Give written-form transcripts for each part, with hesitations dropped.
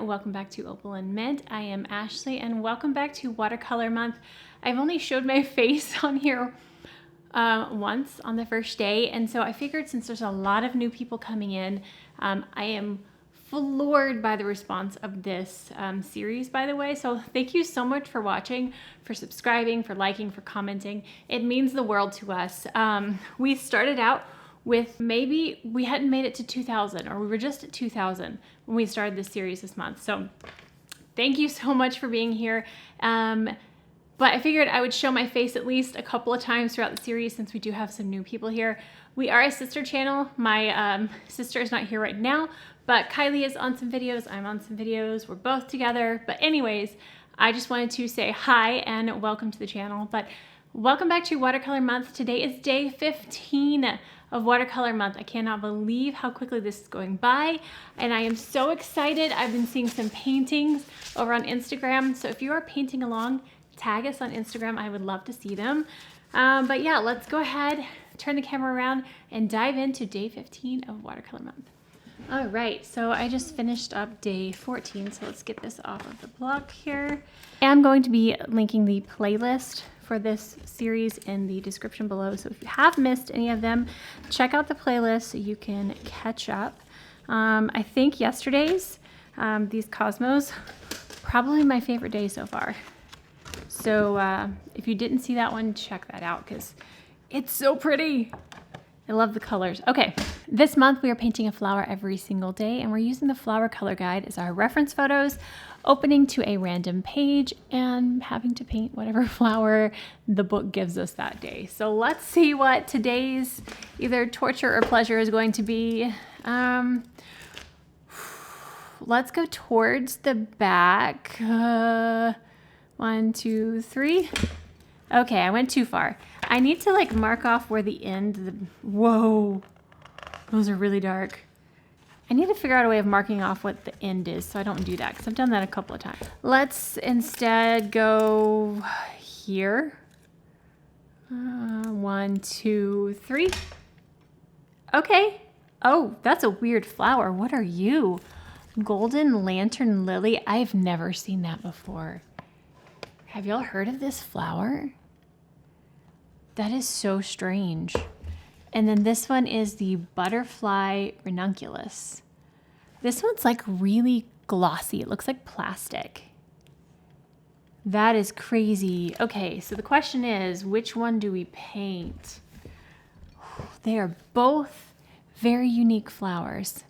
welcome back to Opal&Mint. I am Ashley and welcome back to Watercolor Month. I've only showed my face on here once on the first day, and so I figured since there's a lot of new people coming in, I am floored by the response of this series, by the way. So thank you so much for watching, for subscribing, for liking, for commenting. It means the world to us. We started out with maybe we hadn't made it to 2,000, or we were just at 2,000 when we started this series this month. So thank you so much for being here. But I figured I would show my face at least a couple of times throughout the series since we do have some new people here. We are a sister channel. My sister is not here right now, but Kylie is on some videos. I'm on some videos. We're both together. But anyways, I just wanted to say hi and welcome to the channel. But welcome back to Watercolor Month. Today is day 15 of Watercolor Month. I cannot believe how quickly this is going by, and I am so excited. I've been seeing some paintings over on Instagram, so if you are painting along, tag us on Instagram. I would love to see them. But yeah, let's go ahead, turn the camera around, and dive into day 15 of Watercolor Month. All right, so I just finished up day 14, so let's get this off of the block here. I'm going to be linking the playlist for this series in the description below, so if you have missed any of them, check out the playlist so you can catch up. I think yesterday's, these Cosmos, probably my favorite day so far. So if you didn't see that one, check that out because it's so pretty. I love the colors. Okay, this month we are painting a flower every single day, and we're using the flower color guide as our reference photos, opening to a random page and having to paint whatever flower the book gives us that day. So let's see what today's either torture or pleasure is going to be. Let's go towards the back. 1, 2, 3. Okay, I went too far. I need to like mark off where the end, whoa, those are really dark. I need to figure out a way of marking off what the end is so I don't do that because I've done that a couple of times. Let's instead go here. 1, 2, 3. Okay. Oh, that's a weird flower. What are you? Golden lantern lily? I've never seen that before. Have y'all heard of this flower? That is so strange. And then this one is the butterfly ranunculus. This one's like really glossy. It looks like plastic. That is crazy. Okay, so the question is, which one do we paint? They are both very unique flowers.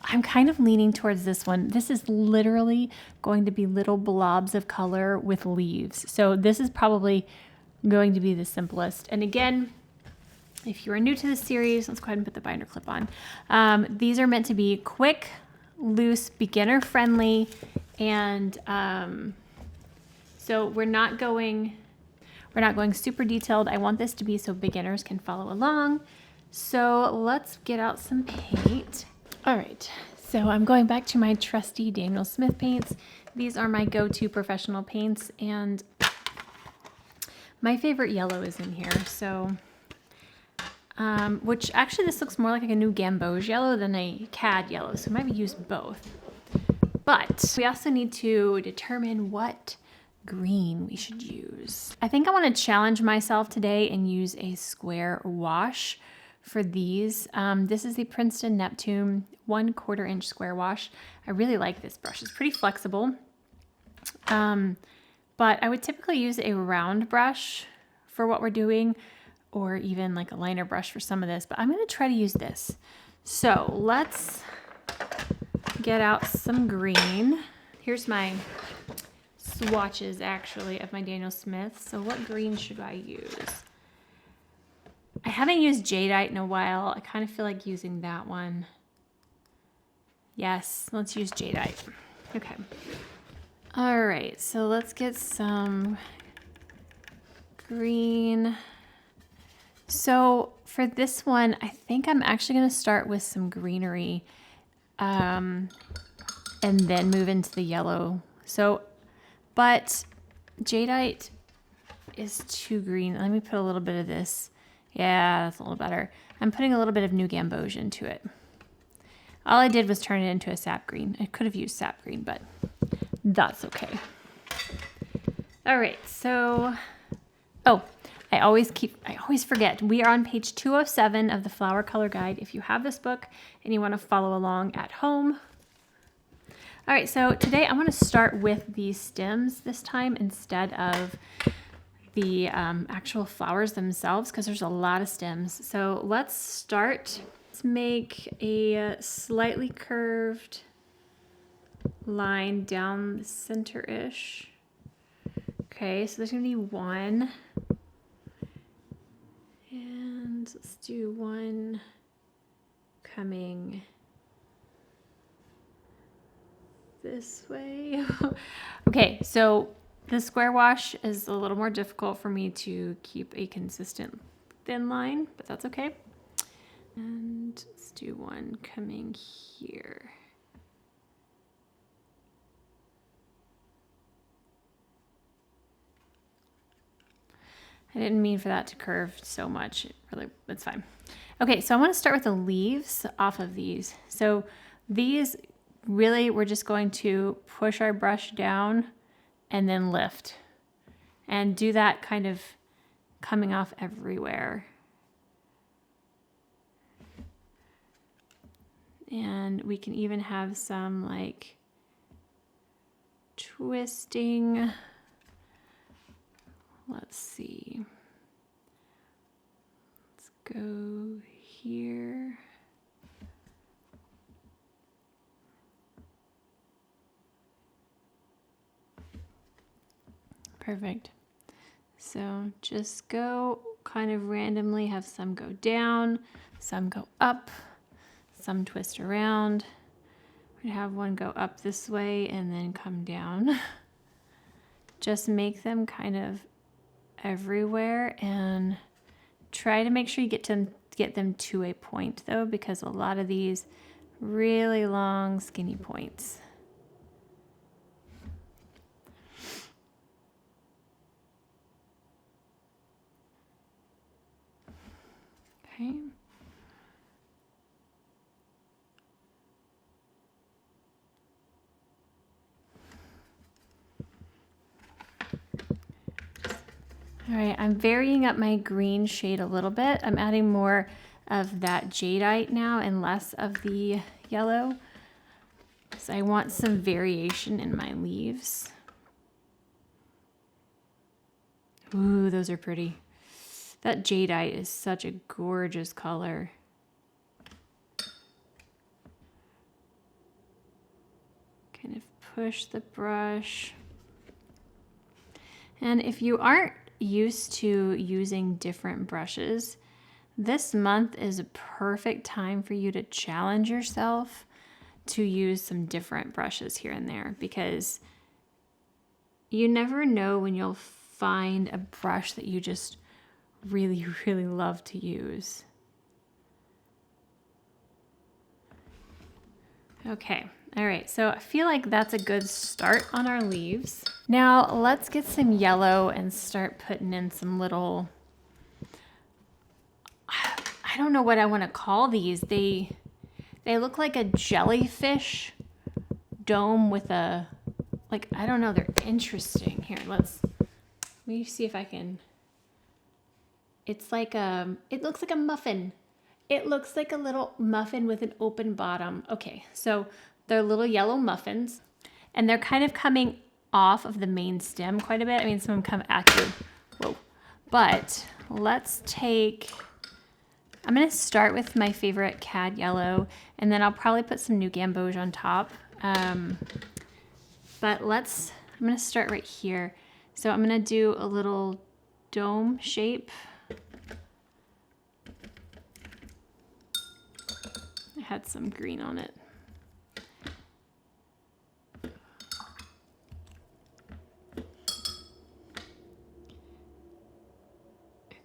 I'm kind of leaning towards this one. This is literally going to be little blobs of color with leaves. So this is probably going to be the simplest. And again, if you are new to this series, let's go ahead and put the binder clip on. These are meant to be quick, loose, beginner friendly. And so we're not going super detailed. I want this to be so beginners can follow along. So let's get out some paint. All right, so I'm going back to my trusty Daniel Smith paints. These are my go-to professional paints, and my favorite yellow is in here. So, which actually this looks more like a new gamboge yellow than a cad yellow, so maybe use both. But we also need to determine what green we should use. I think I want to challenge myself today and use a square wash for these. This is the Princeton Neptune 1/4 inch square wash. I really like this brush. It's pretty flexible. But I would typically use a round brush for what we're doing, or even like a liner brush for some of this, but I'm going to try to use this. So let's get out some green. Here's my swatches actually of my Daniel Smith. So what green should I use? I haven't used jadeite in a while. I kind of feel like using that one. Yes, let's use jadeite. Okay. All right, so let's get some green. So for this one, I think I'm actually going to start with some greenery and then move into the yellow. So, but jadeite is too green. Let me put a little bit of this. Yeah, that's a little better. I'm putting a little bit of new gamboge into it. All I did was turn it into a sap green. I could have used sap green, but that's okay. All right, so, oh, I always forget. We are on page 207 of the Flower Color Guide. If you have this book and you want to follow along at home. All right, so today I want to start with the stems this time instead of the actual flowers themselves, because there's a lot of stems. So let's start. Let's make a slightly curved line down the center-ish. Okay, so there's gonna be one. And let's do one coming this way. Okay, so the square wash is a little more difficult for me to keep a consistent thin line, but that's okay. And let's do one coming here. I didn't mean for that to curve so much. It's fine. Okay, so I want to start with the leaves off of these. So these really, we're just going to push our brush down and then lift. And do that kind of coming off everywhere. And we can even have some like twisting. Let's see. Let's go here. Perfect. So just go kind of randomly, have some go down, some go up, some twist around. We're gonna have one go up this way and then come down. Just make them kind of everywhere and try to make sure you get them to a point though, because a lot of these really long skinny points. Okay. All right, I'm varying up my green shade a little bit. I'm adding more of that jadeite now and less of the yellow. So I want some variation in my leaves. Ooh, those are pretty. That jadeite is such a gorgeous color. Kind of push the brush. And if you aren't used to using different brushes, this month is a perfect time for you to challenge yourself to use some different brushes here and there, because you never know when you'll find a brush that you just really, really love to use. Okay. All right, so I feel like that's a good start on our leaves. Now let's get some yellow and start putting in some little, I don't know what I want to call these. They look like a jellyfish dome with a, like, I don't know, they're interesting. Here, let me see if I can. It's like it looks like a muffin. It looks like a little muffin with an open bottom. Okay, so they're little yellow muffins, and they're kind of coming off of the main stem quite a bit. I mean, some of them come at you. Whoa. But let's take, I'm going to start with my favorite cad yellow, and then I'll probably put some new gamboge on top. But I'm going to start right here. So I'm going to do a little dome shape. I had some green on it.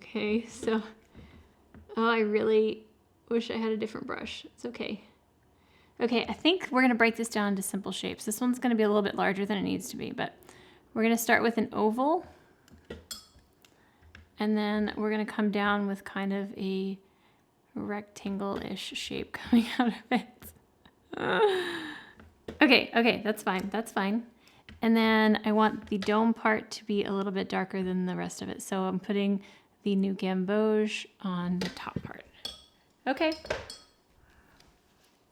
Okay, so, oh, I really wish I had a different brush. It's okay. Okay, I think we're gonna break this down into simple shapes. This one's gonna be a little bit larger than it needs to be, but we're gonna start with an oval, and then we're gonna come down with kind of a rectangle-ish shape coming out of it. Okay, that's fine. That's fine. And then I want the dome part to be a little bit darker than the rest of it. So I'm putting the new gamboge on the top part. Okay.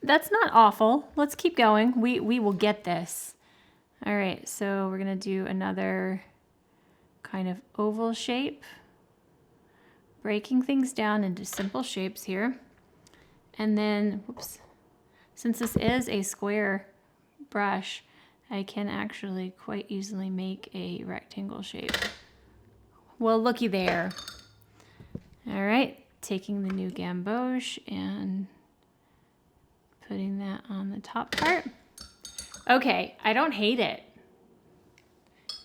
That's not awful. Let's keep going. We will get this. All right, so we're gonna do another kind of oval shape, breaking things down into simple shapes here. And then, whoops, since this is a square brush, I can actually quite easily make a rectangle shape. Well, looky there. All right, taking the new gamboge and putting that on the top part. Okay, I don't hate it.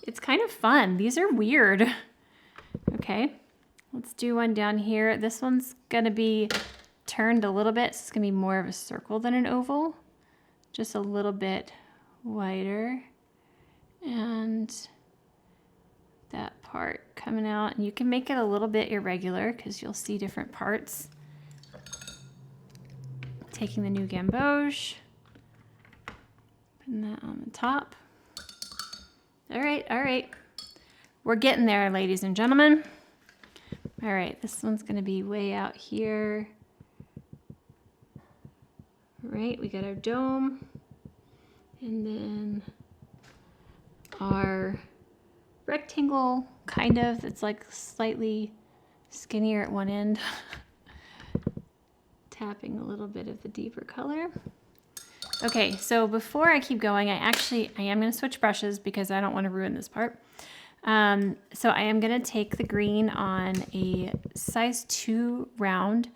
It's kind of fun. These are weird. Okay, let's do one down here. This one's gonna be turned a little bit, so it's gonna be more of a circle than an oval. Just a little bit wider. And that part coming out. And you can make it a little bit irregular because you'll see different parts. Taking the new gamboge. Putting that on the top. All right. We're getting there, ladies and gentlemen. All right, this one's gonna be way out here. All right, we got our dome. And then our rectangle, kind of, it's like slightly skinnier at one end. Tapping a little bit of the deeper color. Okay, so before I keep going, I am going to switch brushes because I don't want to ruin this part. So I am going to take the green on a size 2 round.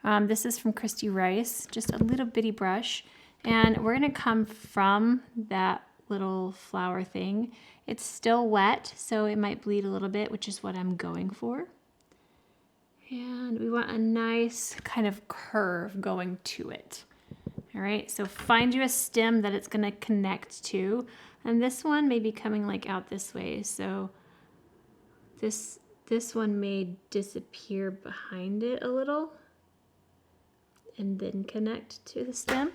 This is from Christy Rice, just a little bitty brush. And we're going to come from that little flower thing. It's still wet, so it might bleed a little bit, which is what I'm going for. And we want a nice kind of curve going to it. All right, so find you a stem that it's gonna connect to. And this one may be coming like out this way. So this one may disappear behind it a little and then connect to the stem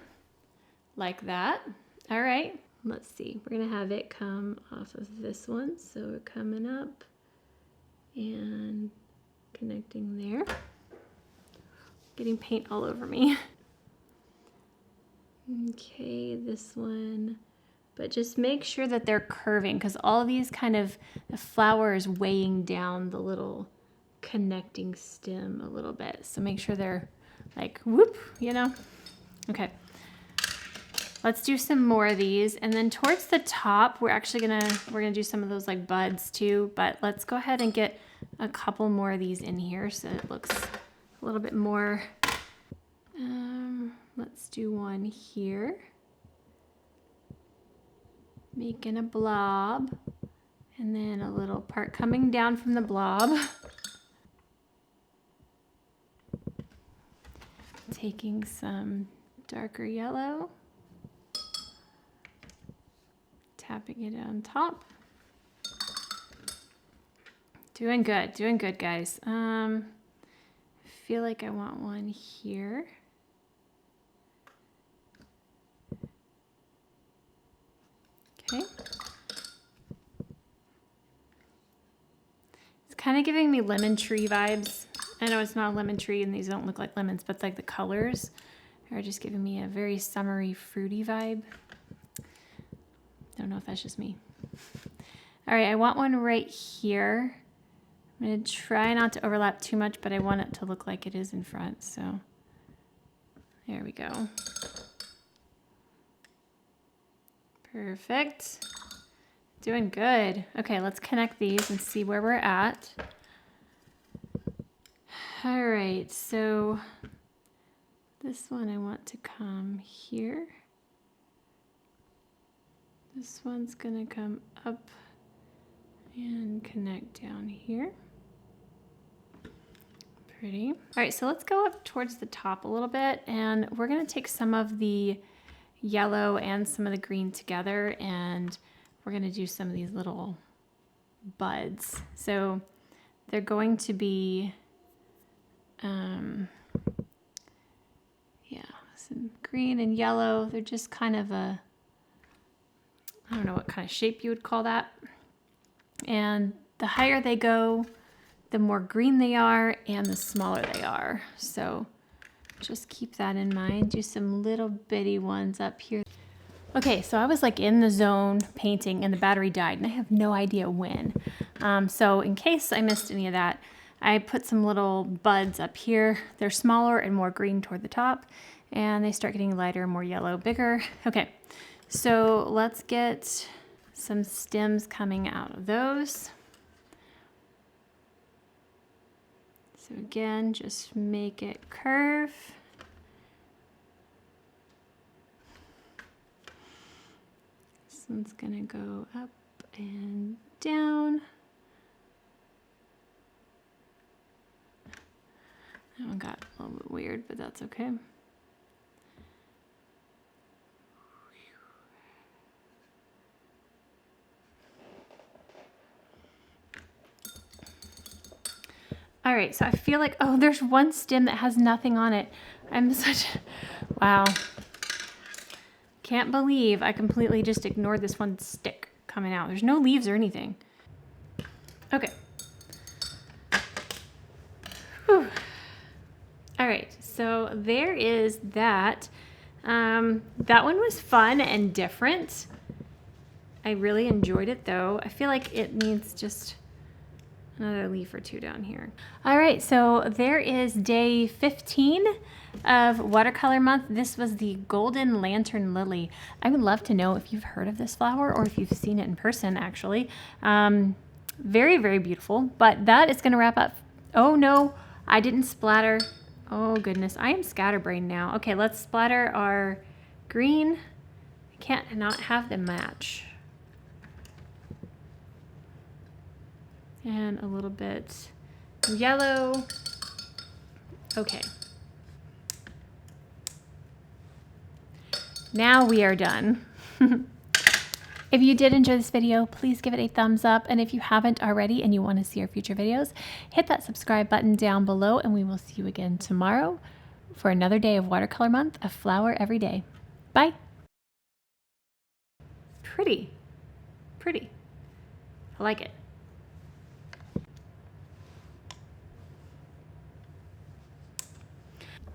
like that. All right, let's see. We're gonna have it come off of this one. So we're coming up and connecting there. Getting paint all over me. Okay, this one, but just make sure that they're curving because all of these kind of, the flower is weighing down the little connecting stem a little bit. So make sure they're like whoop, you know? Okay, let's do some more of these. And then towards the top, we're gonna do some of those like buds too, but let's go ahead and get a couple more of these in here so it looks a little bit more, let's do one here. Making a blob. And then a little part coming down from the blob. Taking some darker yellow. Tapping it on top. Doing good, guys. I feel like I want one here. Okay. It's kind of giving me lemon tree vibes. I know it's not a lemon tree and these don't look like lemons, but like the colors are just giving me a very summery, fruity vibe. Don't know if that's just me. All right, I want one right here. I'm gonna try not to overlap too much, but I want it to look like it is in front, so there we go. Perfect. Doing good. Okay, let's connect these and see where we're at. All right, so this one I want to come here. This one's gonna come up and connect down here. Pretty. All right, so let's go up towards the top a little bit, and we're gonna take some of the yellow and some of the green together, and we're gonna do some of these little buds. So they're going to be, yeah, some green and yellow. They're just kind of a, I don't know what kind of shape you would call that. And the higher they go, the more green they are and the smaller they are. So just keep that in mind. Do some little bitty ones up here. Okay, so I was like in the zone painting and the battery died and I have no idea when. So in case I missed any of that, I put some little buds up here. They're smaller and more green toward the top, and they start getting lighter, more yellow, bigger. Okay, so let's get some stems coming out of those. So again, just make it curve. This one's gonna go up and down. That one got a little bit weird, but that's okay. All right, so I feel like, oh, there's one stem that has nothing on it. I'm such, wow. Can't believe I completely just ignored this one stick coming out. There's no leaves or anything. Okay. Whew. All right, so there is that. That one was fun and different. I really enjoyed it though. I feel like it needs just another leaf or two down here. All right, so there is day 15 of watercolor month. This was the golden lantern lily. I would love to know if you've heard of this flower or if you've seen it in person actually. Very, very beautiful, but that is gonna wrap up. Oh no, I didn't splatter. Oh goodness, I am scatterbrained now. Okay, let's splatter our green. I can't not have them match. And a little bit yellow. Okay. Now we are done. If you did enjoy this video, please give it a thumbs up. And if you haven't already and you want to see our future videos, hit that subscribe button down below and we will see you again tomorrow for another day of watercolor month, a flower every day. Bye. Pretty, pretty. I like it.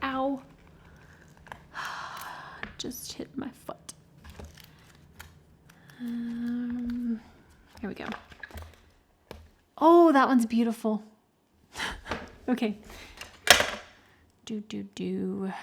Ow. Just hit my foot. Here we go. Oh, that one's beautiful. Okay. Do.